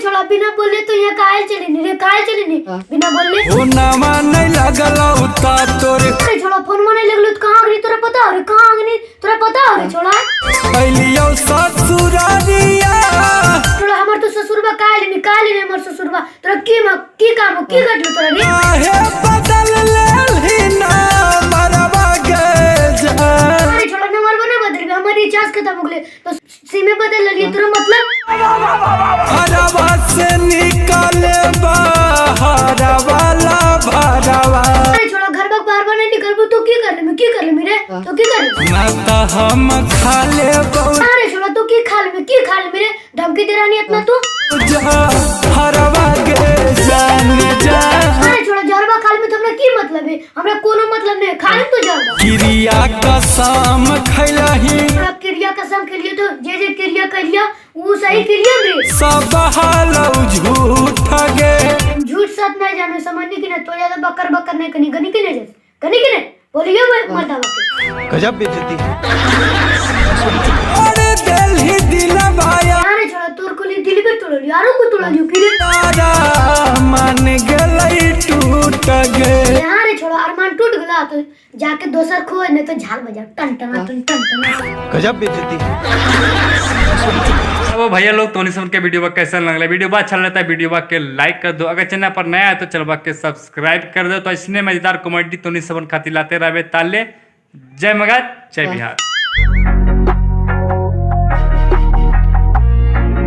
छोड़ा बिना बोले तो यहाँ कायल चले नहीं रे, कायल चले नहीं बिना बोले। ओ नामा नहीं लगला उता तोरे। अरे छोड़ा फोन में नहीं लगलो तो कहाँ गई तोरा पता है? कहाँ गई तोरा पता है छोड़ा? पहलियो ससुरारिया छोड़ा हमार तो ससुरबा कायल नहीं हमार ससुरबा। तोरा की काम की गटलो तोरा रे? आहे बदल लेलही ना मरवा गे जा। अरे छोड़ा नंबर बना बदल गया, हमारी रिचार्ज खत्म हो गए तो सिम बदल लिए। तोरा मतलब हरवा से निकाले बाहर वाला भरवा। अरे छोड़ा घर बाग बार बार नहीं निकलबू तो की कर ले मैं, की कर ले मेरे तो की कर ले ना तो हम खा ले अरे छोड़ा तो की खा ले मैं, की खा ले मेरे धमकी दे रानी इतना तू। जा हरवा गे जान जा। अरे छोड़ा जरबा खाल में तुमने की मतलब है? हमरा कोनो मतलब नहीं, खा ले तो जरबा। क्रिया कसम खैलही थोड़ा क्रिया कसम के लिए तो जे क्रिया कर लिया वो सही क्रिया रे। सब हालौ झूठ गे। झूठ सच नहीं जाने समझने की ना तो ज्यादा बकर बकर नहीं कनी गनी की नहीं कनी की नहीं बोलिए वो मरदा के गजब बेइज्जती अरे दिल ही दिल भाया। अरे छोड़ा तोर को दिल पे तोड़ लियो यारो को तोड़ लियो की रे? तारा मन गलई टूट गे। अरे छोड़ा अरमान टूट गला तो जाके दोसर खो नहीं तो झाल बजा टन टन टन टन। गजब बेइज्जती। अब भैया लोग टोनी सबन के वीडियो बा कैसा लगला? वीडियो बा अच्छा लगता है वीडियो बा के लाइक कर दो। अगर चैनल पर नया है तो चैनल बा के सब्सक्राइब कर दो। तो इसने मजेदार कॉमेडी टोनी सबन खातिर लाते रहे ताले। जय मगध जय बिहार।